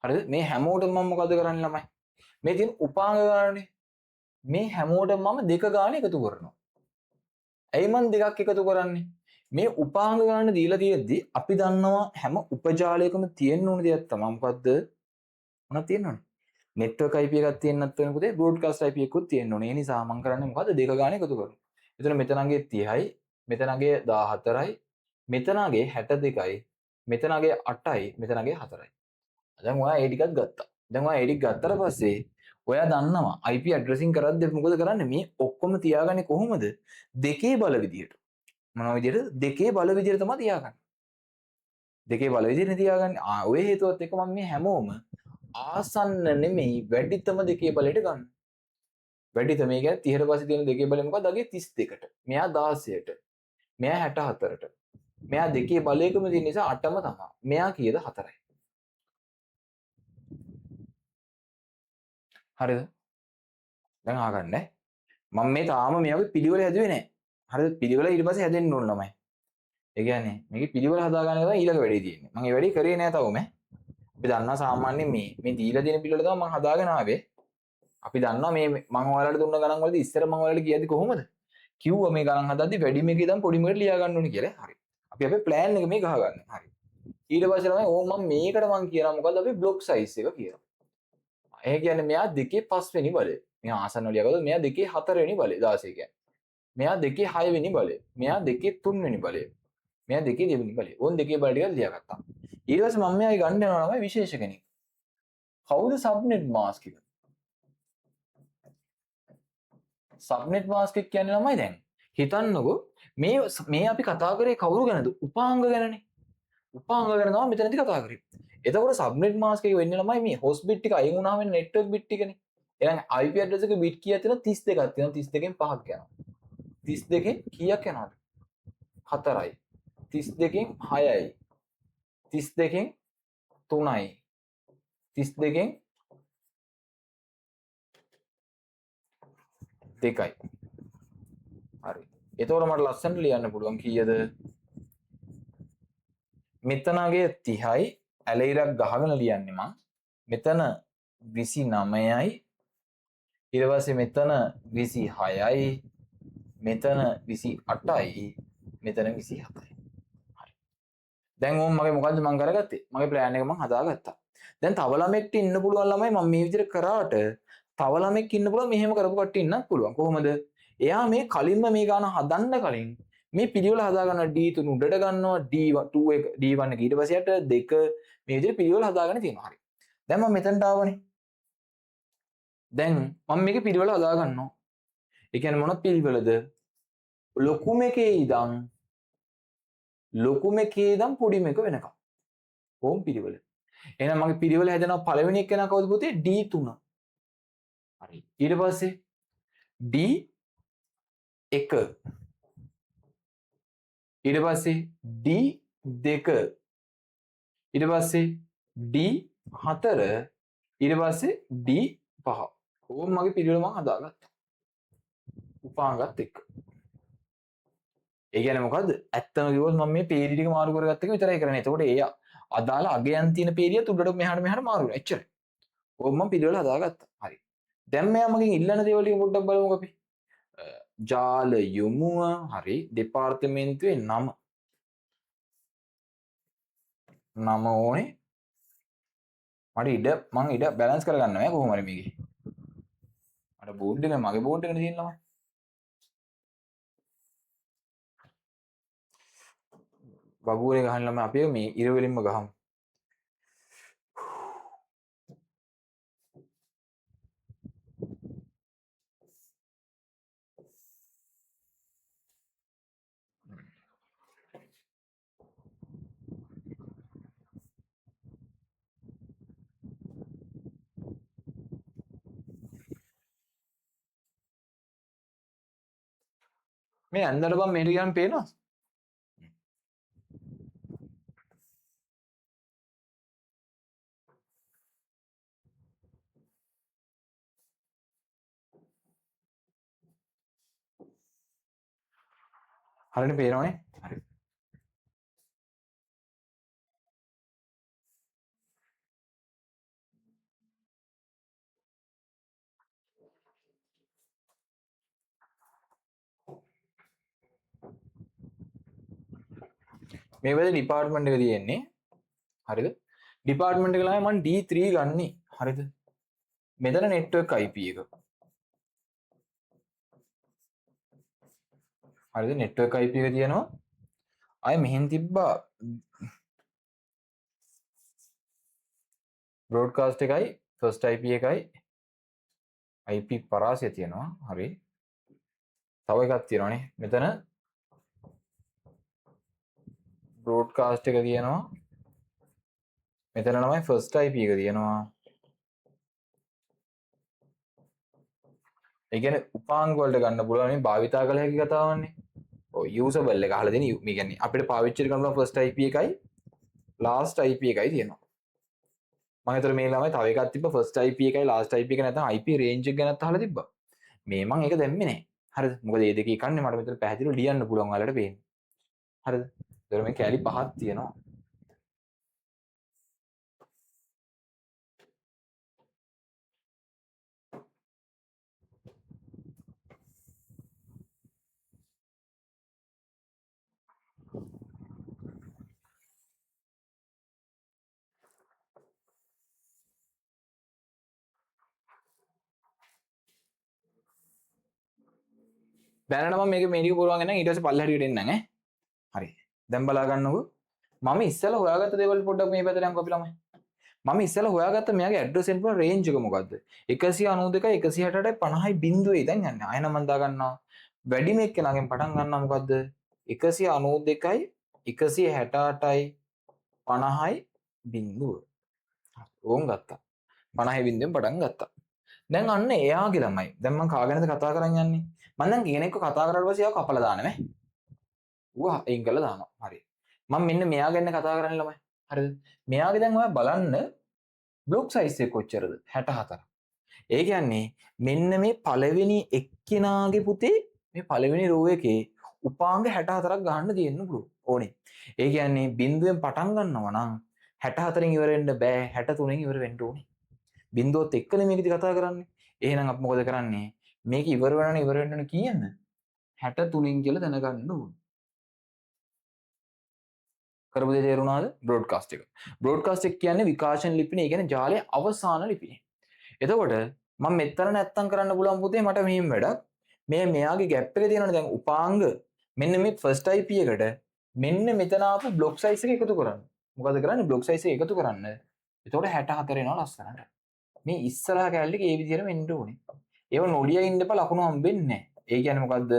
හරිද? මේ හැමෝටම මම මොකද කරන්නේ ළමයි? මේ තියෙන උපාංග ගානනේ. මේ හැමෝටම මම දෙක ගාන එකතු කරනවා. ඇයි මම දෙකක් එකතු කරන්නේ? මේ උපාංග ගාන දීලා තියෙද්දි අපි දන්නවා හැම උපජාලයකම තියෙන්න ඕන දෙයක් තමයි මොකද්ද? මොනවද තියෙනවනේ? නෙට්වර්ක් IP එකක් තියෙන්නත් වෙන පුතේ බ්‍රෝඩ්කාස්ට් IP එකකුත් තියෙන්න ඕනේ. ඒ නිසා මම කරන්නේ මොකද්ද? දෙක ගාන එකතු කරනවා. එතන මෙතනගේ 30යි, මෙතනගේ 14යි, මෙතනගේ 62යි, මෙතනගේ 8යි, මෙතනගේ 4යි. දැන් ඔයා ඒ ටිකත් ගත්තා. දැන් ඔයා ඒ ටික ගත්තට පස්සේ ඔයා දන්නවා IP ඇඩ්‍රසින් කරද්දී මොකද කරන්නේ? මේ ඔක්කොම තියාගන්නේ කොහොමද? දෙකේ බල විදියට. මොන විදියට? දෙකේ බල විදියට තමයි තියාගන්නේ. දෙකේ බල විදියට තියාගන්නේ. ඔය හේතුවත් එක්ක මම මේ හැමෝම ආසන්න නෙමෙයි වැඩිතම දෙකේ බලයට ගන්න. වැඩිතම ඒ කියන්නේ 30ට පස්සේ තියෙන දෙකේ බලය මොකක්ද? අගේ 32ට. මෙයා 16ට. මෙයා 64ට. මෙයා දෙකේ බලයකම තියෙන නිසා 8ම තමයි. මෙයා කීයද? 4යි. හරිද? දැන් අහගන්න ඈ. මම මේ තාම මෙයාගේ පිළිවෙල හැදුවේ නැහැ. හරිද? පිළිවෙල ඊට පස්සේ හැදෙන්න ඕන ළමයි. ඒ කියන්නේ මේකේ පිළිවෙල හදාගන්න තමයි ඊළඟ වැඩේ තියෙන්නේ. මම ඒ වැඩේ කරේ නෑ තවම. අපි දන්නවා සාමාන්‍යයෙන් මේ දීලා තියෙන පිළිවෙල තමයි මම හදාගෙන ආවේ. අපි දන්නවා මේ මම ඔයාලට දුන්න ගණන් වලදී ඉස්සර මම ඔයාලට කියද්දි කොහොමද? කිව්වා මේ ගණන් හදද්දි වැඩි මේකේ ඉඳන් පොඩි මේකට ලියා ගන්න ඕනේ කියලා. හරි. අපි අපේ ප්ලෑන් එක මේ ගහගන්න. හරි. ඊට පස්සේ තමයි ඕ මම මේකට මම කියනවා මොකද්ද අපි බ්ලොක් සයිස් එක කියනවා. ඒ කියන්නේ මෙයා 2.5 වෙනි බලය. මෙයා ආසන්න වලිය ගත්තොත් මෙයා 2.4 වෙනි බලය 16 කියන්නේ. මෙයා 2.6 වෙනි බලය. මෙයා 2.3 වෙනි බලය. මෙයා 2 වෙනි බලය. ඕන් 2 බල ටික ලියාගත්තා. ඊට පස්සේ මම මෙයාගේ ගන්න යනවා තමයි විශේෂ කෙනෙක්. කවුද සබ්නෙට් මාස්ක් එක? සබ්නෙට් මාස්ක් එක කියන්නේ ළමයි දැන් හිතන්නකෝ මේ අපි කතා කරේ කවුරු ගැනද? උපාංග ගැනනේ. උපාංග ගැන තමයි මෙතනදී කතා කරේ. එතකොට සබ්නෙට් මාස්ක් එක වෙන්නේ ළමයි මේ හොස්ට් බිට් ටික අයින් වුණාම වෙන නෙට්වර්ක් බිට් ටිකනේ. එහෙනම් IP ඇඩ්‍රස් එක බිට් කීයක් තියෙනවද? 32ක් තියෙනවා. 32කින් 5ක් යනවා. 32කින් කීයක් යනවද? 4යි 32කින් 6යි 32කින් 3යි 32කින් 2යි හරි එතකොට මට ලස්සනට ලියන්න පුළුවන් කීයද මෙතනගේ 30යි ඇල ඉරක් ගහගෙන ලියන්නේ මං මෙතන 29යි ඊට පස්සේ මෙතන 26යි මෙතන 28යි මෙතන 27යි හරි දැන් ඕම් මගේ මොකද්ද මං කරගත්තේ මගේ ප්ලෑන් එක මං හදාගත්තා දැන් තව ළමෙක්ට ඉන්න පුළුවන් ළමයි මම මේ විදිහට කරාට තව ළමෙක් ඉන්න පුළුවන් මෙහෙම කරපු කට්ටිය ඉන්නත් පුළුවන් කොහොමද එයා මේ කලින්ම මේ ගාන හදන්න කලින් මේ පිළිවෙල හදාගන්න D3 උඩට ගන්නවා D2 එක D1 එක ඊට පස්සේ යට 2 මේ විදිහට පිළිවෙල හදාගෙන තියෙනවා හරි දැන් මම මෙතනට ආවනේ දැන් මම මේකේ පිළිවෙල හදා ගන්නවා ඒ කියන්නේ මොන පිළිවෙලද ලොකුම එකේ ඉඳන් පොඩිම එක වෙනකම් ඕම් පිළිවෙල එහෙනම් මගේ පිළිවෙල හැදෙනවා පළවෙනි එක කෙනා කවුද පුතේ D3 හරි ඊට පස්සේ D1 ඊට පස්සේ D2 ඊට පස්සේ D4 ඊට පස්සේ D5 ඕම් මගේ පිළිවෙල මම හදාගත්තා උපාංගත් එක්ක ඒ කියන්නේ මොකද්ද ඇත්තම කිව්වොත් මම මේ පේරි ටික මාරු කරගත්ත එක විතරයි කරන්නේ එතකොට ඒ අදාළ අගයන් තියෙන පේරියත් උඩට මෙහාට මාරු වෙනවා එච්චරයි ඕම් මම පිළිවෙල හදාගත්තා හරි දැන් මෙයා මගෙන් ඉල්ලන දේවල් ටික පොඩ්ඩක් බලමුකෝ අපි ජාල යොමුව හරි දෙපාර්තමේන්තුවේ නම ඕනේ මට මං ඉඩ බැලන්ස් කරගන්න ඕනේ කොහොම හරි මේකේ මට බෝඩ් එක මගේ බෝඩ් එකනේ තියෙනවා වගුරේ ගහන්න ළමයි අපි මේ ඉර වලින්ම ගහමු මේ ඇන්දට බම් මෙහෙට ගියන් පේනවා හරියට පේනවනේ හරි මේ වෙලේ ඩිපාර්ට්මන්ට් එක තියෙන්නේ හරිද ඩිපාර්ට්මන්ට් එක ළමයි මම D3 ගන්නෙ හරිද මෙතන නෙට්වර්ක් IP එක හරිද නෙට්වර්ක් IP එක තියෙනවා අය මෙහෙන් තිබ්බා බ්‍රෝඩ්කාස්ට් එකයි ෆස්ට් IP එකයි IP පරාසය තියෙනවා හරි තව එකක් තියෙනවානේ මෙතන බ්‍රෝඩ්කාස්ට් එක තියෙනවා මෙතන තමයි ෆස්ට් IP එක තියෙනවා ඒ කියන්නේ උපාංග වලට ගන්න පුළුවන් මේ භාවිතා කළ හැකි කතාවන්නේ ඔය යූසබල් එක අහලා දෙන මේ කියන්නේ අපිට පාවිච්චි කරන්න පුළුවන් ෆස්ට් IP එකයි ලාස්ට් IP එකයි තියෙනවා මම හිතුවා මේ ළමයි තව එකක් තිබ්බ ෆස්ට් IP එකයි ලාස්ට් IP එක නැත්නම් IP රේන්ජ් එක ගැනත් අහලා තිබ්බා මේ මම ඒක දැම්මේ නැහැ හරිද මොකද මේ දෙකේ කන්නේ මට මෙතන පැහැදිලිව ලියන්න පුළුවන් ඔයාලට පේන්නේ හරිද ඒතර මේ කැලි පහක් තියෙනවා දැනට මම මේක මේක පුරවගෙන නම් ඊට පස්සේ පල්ලෙහාට එන්නම් ඈ හරි දැන් බලා ගන්නකො මම ඉස්සෙල්ලා හොයාගත්ත දේවල් පොඩ්ඩක් මේ පැත්තට යන්කො අපි ළමයි මම ඉස්සෙල්ලා හොයාගත්ත මෙයාගේ ඇඩ්‍රස් එන්පුවා රේන්ජ් එක මොකද්ද 192යි 168යි 50යි බිංදුවේ දැන් යන්නේ ආයෙ නම් මම දා ගන්නවා වැඩිම එක්කෙනාගෙන් පටන් ගන්නවා මොකද්ද 192යි 168යි 50යි බිංදුව ඕම් ගත්තා 50යි බිංදුවෙන් පටන් ගත්තා දැන් අන්න එයාගේ ළමයි දැන් මම කාගෙනද කතා කරන් යන්නේ මම දැන් කෙනෙක්ව කතා කරලා පස්සේ එයාව කපලා දාන්නේ නේ ඌ අයින් කරලා දානවා. හරි. මම මෙන්න මෙයා ගැන කතා කරන්නේ ළමයි. හරිද? මෙයාගේ දැන් ඔයා බලන්න බ්ලොක් සයිස් එක කොච්චරද? 64. ඒ කියන්නේ මෙන්න මේ පළවෙනි එක්කෙනාගේ පුතේ මේ පළවෙනි රෝ එකේ උපාංග 64ක් ගන්න තියෙන්න පුළුවන් ඕනේ. ඒ කියන්නේ බිඳුවෙන් පටන් ගන්නවා නම් 64න් ඉවර වෙන්න බෑ 63න් ඉවර වෙන්න ඕනේ. බිඳුවත් එක්කනේ මේක ඉතින් කතා කරන්නේ. එහෙනම් අපි මොකද කරන්නේ? මේක ඉවර වෙනවනේ ඉවර වෙන්න කීයද? 63න් කියලා දැනගන්න ඕනේ. කරපු දේ තේරුණාද? බ්‍රෝඩ්කාස්ට් එක. බ්‍රෝඩ්කාස්ට් එක කියන්නේ විකාශන ලිපිනේ. ඒ කියන්නේ ජාලයේ අවසාන ලිපිනේ. එතකොට මම මෙතන නැත්තම් කරන්න පුළුවන් පුතේ මට මෙහෙම වැඩක්. මෙයාගේ ગેප් එක තියෙනවනේ දැන් උපාංග මෙන්න මේ ෆස්ට් IP එකට මෙන්න මෙතන ආපු බ්ලොක් සයිස් එක එකතු කරන්න. මොකද කරන්නේ? බ්ලොක් සයිස් එක එකතු කරන්න. එතකොට 64 එනවා ලස්සනට. මේ ඉස්සරහා කැලේ ඒ විදිහටම එන්න ඕනේ. ඒව නොලිය ඉන්න එපා ලකුණු හම්බෙන්නේ නැහැ. ඒ කියන්නේ මොකද්ද?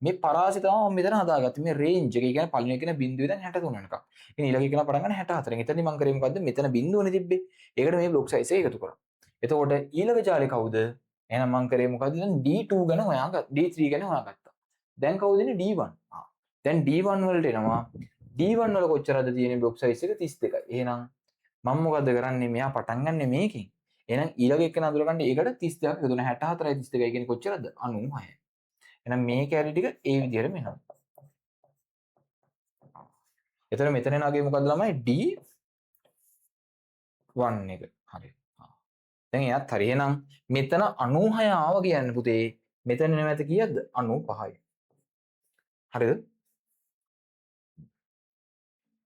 මේ පරාසය තමයි මම මෙතන හදාගත්තේ. මේ රේන්ජ් එක. ඒ කියන්නේ පළවෙනි කෙනා බිඳුවේ දැන් 63 වෙනකම්. ඉතින් ඊළඟ කෙනා පටන් ගන්න 64. එතනදි මම කරේ මොකද්ද? මෙතන බිඳුවනේ තිබ්බේ. ඒකට මේ බ්ලොක් සයිස් එක එකතු කරා. එතකොට ඊළඟ ජාලේ කවුද? එහෙනම් මම කරේ මොකද්ද? දැන් D2 ගැන හොයාගත්තා. D3 ගැන හොයාගත්තා. දැන් කවුද ඉන්නේ? D1. දැන් D1 වලට එනවා. D1 වල කොච්චරද තියෙන්නේ බ්ලොක් සයිස් එක 32යි. එහෙනම් මම මොකද කරන්නේ? මෙයා පටන් ගන්න මේකෙන්. එහෙනම් ඊළඟ එක නඳුර ගන්න ඒකට 32ක් යොදන 64යි 32යි කියන්නේ කොච්චරද? 96යි. එහෙනම් මේ කැලි ටික ඒ විදිහට මෙනවා. එතන මෙතන එනාගේ මොකද්ද ළමයි? D1 එක. හරි. දැන් එයාත් හරි. එහෙනම් මෙතන 96 ආව කියන්නේ පුතේ මෙතන නැවත කීයද? 95යි. හරිද?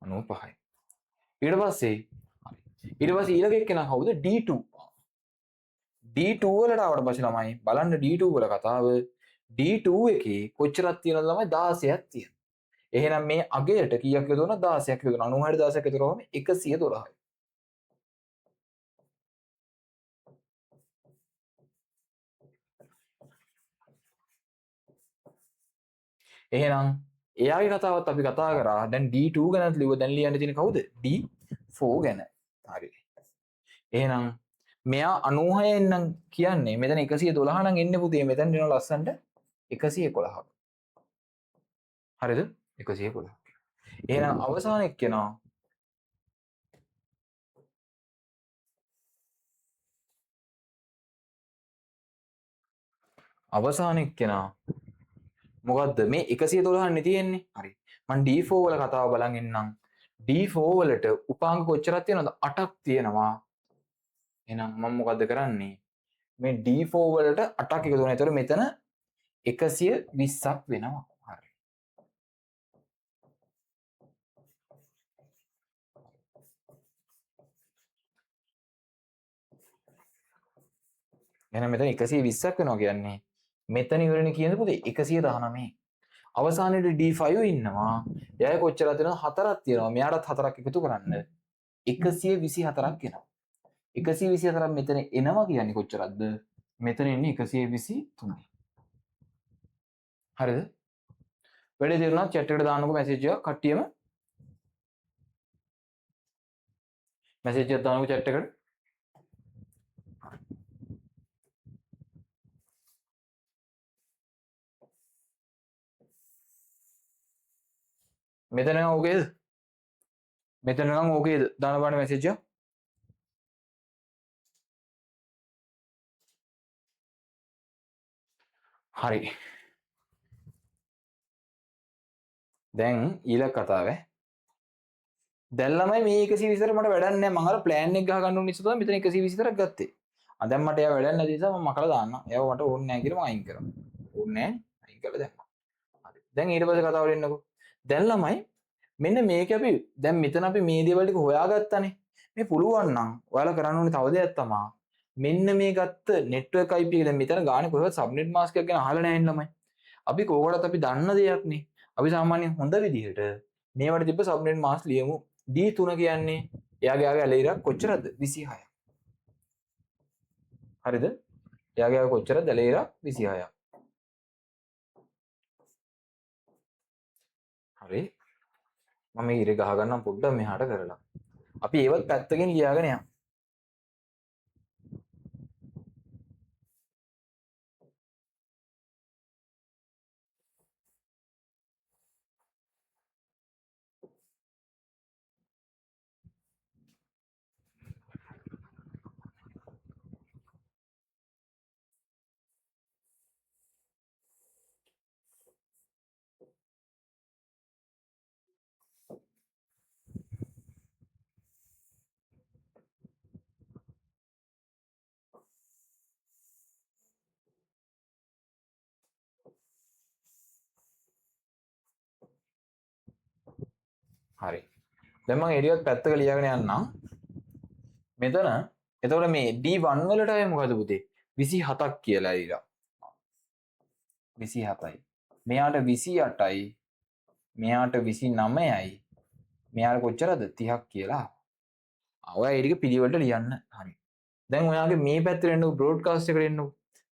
95යි. ඊට පස්සේ ඊළඟ එක්කෙනා කවුද? D2. D2 වලට ආවට පස්සේ ළමයි බලන්න D2 වල කතාව D2 එකේ කොච්චරක් තියෙනවද ළමයි 16ක් තියෙනවා. එහෙනම් මේ අගයට කීයක් යොදවන 16ක් යොදවන 96 16ක් යොදවම 112යි. එහෙනම් එයාගේ කතාවත් අපි කතා කරා. දැන් D2 ගැනත් ලිව්ව. දැන් ලියන්න තියෙන්නේ කවුද? D4 ගැන. හරි. එහෙනම් මෙයා 96 නම් කියන්නේ මෙතන 112 නම් එන්නේ පුතේ. මෙතන එනවා ලස්සන්ට 111. හරිද? 111. එහෙනම් අවසාන එක්කෙනා මොකද්ද? මේ 112 නේ තියෙන්නේ. හරි. මම D4 වල කතාව බලන් ඉන්නම්. D4 වලට උපාංග කොච්චරක් තියෙනවද? 8ක් තියෙනවා. එහෙනම් මම මොකද්ද කරන්නේ? මේ D4 වලට 8ක් එකතු කරනවා. ඒතකොට මෙතන 120ක් වෙනවා. හරි. එහෙනම් මෙතන 120ක් වෙනවා කියන්නේ මෙතන ඉවරනේ කියන්නේ පුතේ 119. අවසානයේදී D5 ඉන්නවා. එයාගේ කොච්චරද තියෙනවද? 4ක් තියෙනවා. මෙයාටත් 4ක් එකතු කරන්න 124ක් එනවා. 124ක් මෙතන එනවා කියන්නේ කොච්චරක්ද? මෙතන එන්නේ 123. හරිද? වැඩේ තේරුණා? chat එකට දාන්නකෝ මැසේජ් එකක් කට්ටියම. මැසේජ් එකක් දාන්නකෝ chat එකට. මෙතන නම් ඕකේද? මෙතන නම් ඕකේද? දාන්න බලන්න මැසේජ් එක. හරි. දැන් ඊළඟ කතාව දැන් ළමයි මේ 120ට මට වැඩක් නැහැ. මම අර ප්ලෑන් එක ගහ ගන්න උන නිසා තමයි මෙතන 120ක් ගත්තේ. දැන් මට එයා වැඩක් නැති නිසා මම මකලා දාන්නම්. එයාව මට ඕනේ නැහැ කියලා මම අයින් කරනවා. ඕනේ නැහැ. අයින් කරලා දැම්මා. හරි. දැන් ඊට පස්සේ කතාවට එන්නකෝ. දැන් ළමයි මෙන්න මේක අපි දැන් මෙතන අපි මේ දේවල් ටික හොයාගත්තානේ. මේ පුළුවන් නම් ඔයාලා කරන්න ඕනේ තව දෙයක් තමයි. මෙන්න මේ ගත්ත network IP එක දැන් මෙතන ගානේ කොහෙවත් subnet mask එකක් ගැන අහලා නැහැ ළමයි. අපි කොහොමදත් අපි දන්න දෙයක් නේ. අපි සාමාන්‍යයෙන් හොඳ විදිහට මේවට තිබ්බ subnet mask ලියමු. D3 කියන්නේ එයාගේ ඇලෙයිරක් කොච්චරද? 26ක්. හරිද? එයාගේ කොච්චරද? ඇලෙයිරක් 26ක්. හරි. මම මේ ඉර ගහ ගන්නම් පොඩ්ඩක් මෙහාට කරලා. අපි ඒවත් පැත්තකින් ලියාගෙන යමු. හරි. දැන් මම ඒ ටිකත් පැත්තක ලියාගෙන යන්නම්. මෙතන එතකොට මේ D1 වලට අය මොකද පුතේ? 27ක් කියලා ඉලා. 27යි. මෙයාට 28යි. මෙයාට 29යි. මෙයාට කොච්චරද? 30ක් කියලා. ඔයා ඒ ටික පිළිවෙලට ලියන්න. හරි. දැන් ඔයාගේ මේ පැත්තට එන්න බ්‍රෝඩ්කාස්ට් එකට එන්න.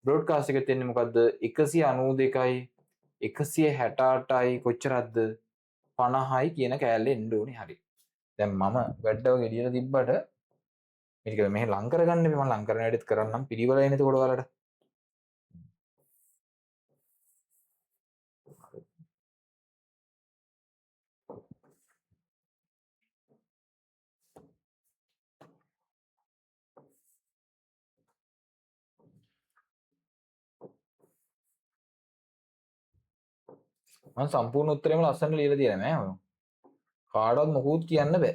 බ්‍රෝඩ්කාස්ට් එකෙත් එන්නේ මොකද්ද? 192යි 168යි කොච්චරක්ද? 50යි කියන කෑල්ලේ එන්න ඕනේ. හරි. දැන් මම වැඩව ගෙඩියට තිබ්බට මේක මෙහෙ ලං කරගන්න මම ලං කරන වැඩත් කරන්නම් පිළිවෙල එන්නේ එතකොට ඔයාලට. මම සම්පූර්ණ උත්තරේම ලස්සනට ලියලා තියෙනවා නෑ ඔය. කාටවත් මොකුත් කියන්න බෑ.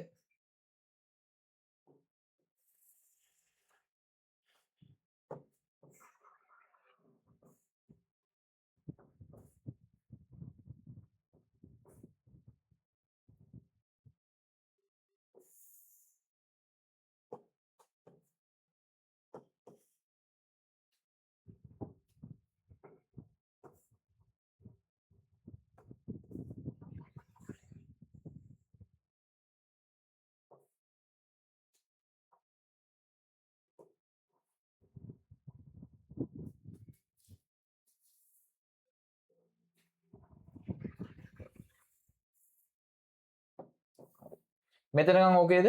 මෙතනකම් ඕකේද?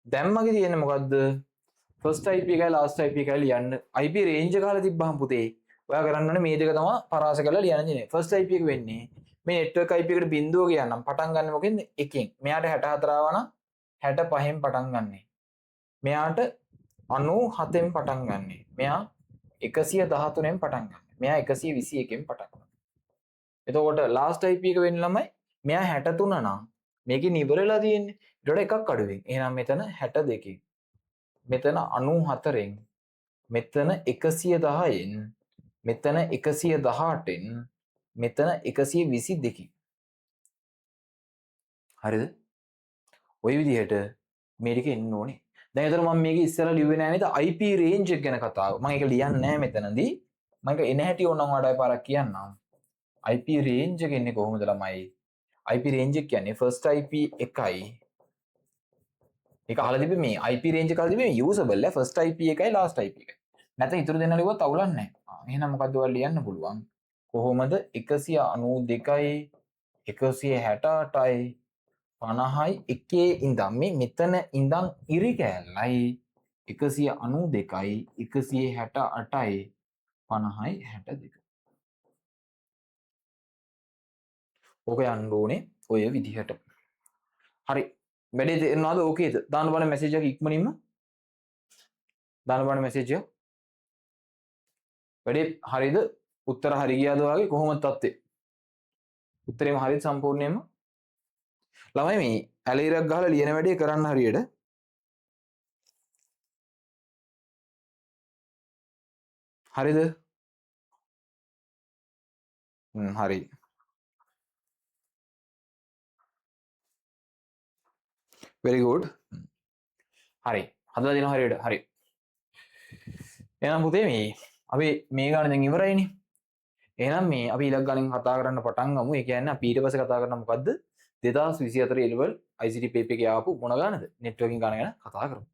දැන් මගේ තියෙන්නේ මොකද්ද? ෆස්ට් IP එකයි ලාස්ට් IP එකයි ලියන්න. IP රේන්ජ් එක ගහලා තිබ්බහම පුතේ ඔයා කරන්න ඕනේ මේ දෙක තමයි පරාස කරලා ලියන්න දෙන්නේ. ෆස්ට් IP එක වෙන්නේ මේ නෙට්වර්ක් IP එකට බිඳුව කියන්නම්. පටන් ගන්න මොකෙන්ද? එකෙන්. මෙයාට 64 ආවා නම් 65න් පටන් ගන්නෙ. මෙයාට 97න් පටන් ගන්නෙ. මෙයා 113න් පටන් ගන්නෙ. මෙයා 121න් පටන් ගන්නෙ. එතකොට ලාස්ට් IP එක වෙන්න ළමයි මෙයා 63 නම් මේකෙන් ඉවරලා තියෙන්නේ. ඊට එකක් අඩුවෙන්. එහෙනම් මෙතන 62කින්. මෙතන 94න්. මෙතන 110න්. මෙතන 118න්. මෙතන 122කින්. හරිද? ওই විදිහට මේ ටික එන්න ඕනේ. දැන් ඒතර මම මේක ඉස්සෙල්ලා ලිව්වේ නෑ නේද? IP range එක ගැන කතාව. මම ඒක ලියන්නේ නෑ මෙතනදී. මම ඒක එන හැටි ඕනනම් ඔයාලට පාරක් කියන්නම්. IP range එක එන්නේ කොහොමද ළමයි? IP range එක කියන්නේ first IP එකයි. ඒක අහලා තිබ්බේ මේ IP range එක අහලා තිබ්බේ usable ඈ first IP එකයි last IP එකයි. නැත්නම් ඉතුරු දෙන්න ලිව්වොත් අවුලක් නැහැ. එහෙනම් මොකද්ද ඔයාලා ලියන්න පුළුවන්? කොහොමද 192යි 168යි 50යි එකේ ඉඳන් මේ මෙතන ඉඳන් ඉරි කෑල්ලයි 192යි 168යි 50යි 62. ඕක යන්න ඕනේ ඔය විදිහට. හරි. වැඩේ තේරෙනවද? ඕකේද? දාන්න බලන්න මැසේජ් එක ඉක්මනින්ම. දාන්න බලන්න මැසේජ් එක. වැඩේ හරිද? උත්තර හරි ගියාද ඔයාගේ? කොහොමද තත්ත්වය? උත්තරේම හරිද සම්පූර්ණයෙන්ම? ළමයි මේ ඇලීරක් ගහලා ලියන වැඩේ කරන්න හරියට. හරිද? හරි. very good. හරි. හදලා දෙනවා හරියට. හරි. එහෙනම් පුතේ මේ අපි මේ ගාන දැන් ඉවරයිනේ. එහෙනම් මේ අපි ඊළඟ ගානෙන් කතා කරන්න පටන් ගමු. ඒ කියන්නේ අපි ඊට පස්සේ කතා කරන මොකද්ද? 2024 A level ICT paper එකේ ආපු මොන ගානද? networking ගාන ගැන කතා කරමු.